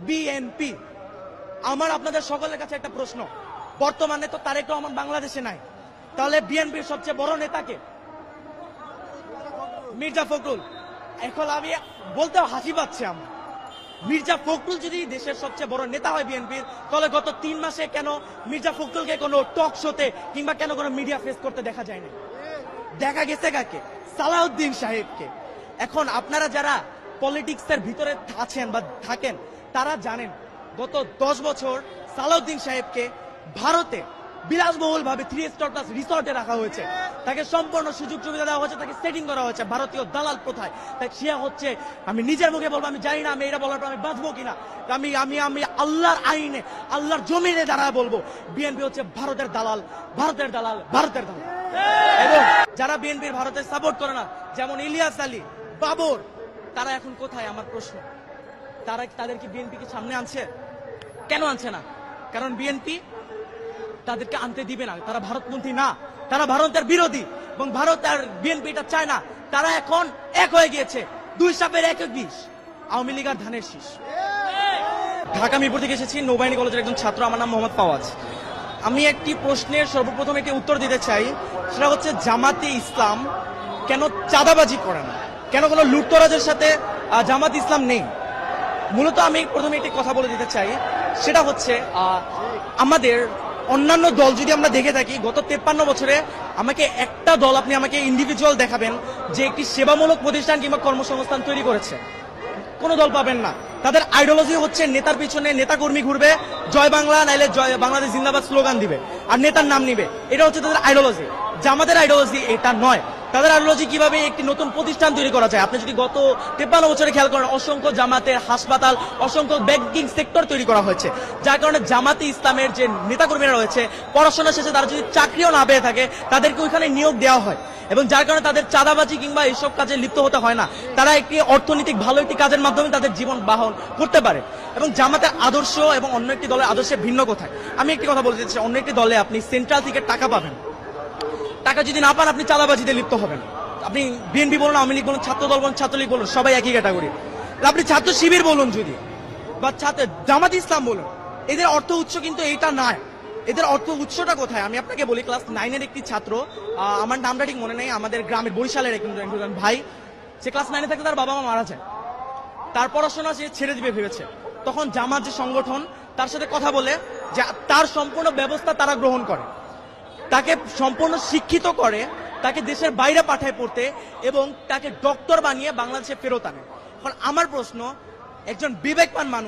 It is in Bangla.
বিএনপি। আমার আপনাদের সকলের কাছে একটা প্রশ্ন, বর্তমানে তো তারেক রহমান বাংলাদেশে নাই, তাহলে বিএনপির সবচেয়ে বড় নেতাকে? মির্জা ফখরুল। এখন আমি বলতে হাসি পাচ্ছে আমার, মির্জা ফখরুল যদি দেশের সবচেয়ে বড় নেতা হয় বিএনপির, তাহলে গত 3 মাসে কেন মির্জা ফখরুলকে কোনো টক শোতে কিংবা কেন কোনো মিডিয়া ফেস করতে দেখা যায় না? দেখা গেছে কাকে? সালাউদ্দিন সাহেবকে। এখন আপনারা যারা পলিটিক্সের ভিতরে আছেন বা থাকেন তারা জানেন গত 10 বছর সালাউদ্দিন সাহেবকে ভারতে বিলাসবহুল ভাবে 3 স্টার প্লাস রিসর্টে রাখা হয়েছে, তাকে সম্পূর্ণ সুযোগ সুবিধা দেওয়া হয়েছে, তাকে সেটিং করা হয়েছে ভারতীয় দালাল প্রথায়। তাই সে হচ্ছে, আমি নিজের মুখে বলবো, আমি জানি না আমি এটা বলার পর আমি বাঁচবো কিনা, আমি আমি আমি আল্লাহর আইনে আল্লাহর জমিনে দাঁড়ায় বলবো, বিএনপি হচ্ছে ভারতের দালাল, ভারতের দালাল, ভারতের দালাল। এবং যারা বিএনপির ভারতের সাপোর্ট করে না, যেমন ইলিয়াস আলী, বাবর, তারা এখন কোথায়? আমার প্রশ্ন, তাদের কি বিএনপি কি সামনে আনছে? কেন আনছে না? কারণ বিএনপি তাদেরকে আনতে দিবে না, তারা ভারতপন্থী না, তারা ভারতের বিরোধী, এবং ভারত আর বিএনপি এটা চায় না। তারা এখন এক হয়ে গিয়েছে, 2 সাপের 1 বিষ, আওয়ামী লীগ আর ধানের শীষ। ঢাকা মিরপুর থেকে এসেছি, নৌবাহিনী কলেজের একজন ছাত্র, আমার নাম মোহাম্মদ ফাওয়াজ। আমি একটি প্রশ্নের সর্বপ্রথম একটি উত্তর দিতে চাই, সেটা হচ্ছে জামাতে ইসলাম কেন চাঁদাবাজি করে না, কেন কোনো লুটতরাজের সাথে জামাত ইসলাম নেই? মূলত আমি প্রথমে একটি কথা বলে দিতে চাই, সেটা হচ্ছে আমাদের অন্যান্য দল যদি আমরা দেখে থাকি গত 53 বছরে আমাকে একটা দল, আপনি আমাকে ইন্ডিভিজুয়াল দেখাবেন যে একটি সেবামূলক প্রতিষ্ঠান কিংবা কর্মসংস্থান তৈরি করেছে? কোনো দল পাবেন না। তাদের আইডিওলজি হচ্ছে নেতার পিছনে নেতা কর্মী ঘুরবে, জয় বাংলা নাইলে জয় বাংলাদেশ জিন্দাবাদ স্লোগান দিবে আর নেতার নাম নিবে, এটা হচ্ছে তাদের আইডিওলজি। জামাতের আইডিওলজি এটা নয়। তাদের আইডিওলজি কিভাবে একটি নতুন প্রতিষ্ঠান তৈরি করা যায়। আপনি যদি গত 53 বছরে খেয়াল করেন, অসংখ্য জামাতের হাসপাতাল, অসংখ্য ব্যাংকিং সেক্টর তৈরি করা হয়েছে, যার কারণে জামাতে ইসলামের যে নেতাকর্মীরা রয়েছে পড়াশোনা শেষে তারা যদি চাকরিও না পেয়ে থাকে তাদেরকে ওইখানে নিয়োগ দেওয়া হয়, এবং যার কারণে তাদের চাঁদাবাজি কিংবা এইসব কাজে লিপ্ত হতে হয় না। তারা একটি অর্থনৈতিক ভালো একটি কাজের মাধ্যমে তাদের জীবন বাহন করতে পারে। এবং জামাতের আদর্শ এবং অন্য একটি দলের আদর্শে ভিন্ন কোথায়? আমি একটি কথা বলতে চাই, অন্য একটি দলে আপনি সেন্ট্রাল থেকে টাকা পাবেন, টাকা যদি না পান আপনি চাঁদাবাজিতে লিপ্ত হবেন। আপনি বিএনপি বলুন, আওয়ামী লীগ বলুন, ছাত্র দল বলুন, ছাত্রলীগ বলুন, সবাই একই ক্যাটাগরি। আপনি ছাত্র শিবির বলুন যদি, বা জামাত ইসলাম বলুন, এদের অর্থ উৎস কিন্তু এইটা নয়। এদের অর্থ উৎসটা কোথায়? আমি আপনাকে বলি, ক্লাস 9-এর একটি ছাত্র, আমার নামটা ঠিক মনে নেই, আমাদের গ্রামের বরিশালের একজন ভাই, সে ক্লাস 9-এ থাকতে তার বাবা মা মারা যায়, তার পড়াশোনা সে ছেড়ে দিবে ভেবেছে। তখন জামাত যে সংগঠন তার সাথে কথা বলে যে তার সম্পূর্ণ ব্যবস্থা তারা গ্রহণ করে, তাকে সম্পূর্ণ শিক্ষিত করে, তাকে দেশের বাইরে পাঠায় পড়তে, এবং তাকে ডক্টর বানিয়ে বাংলাদেশে ফেরত আনে। এখন আমার প্রশ্ন, একজন বিবেকবান মানুষ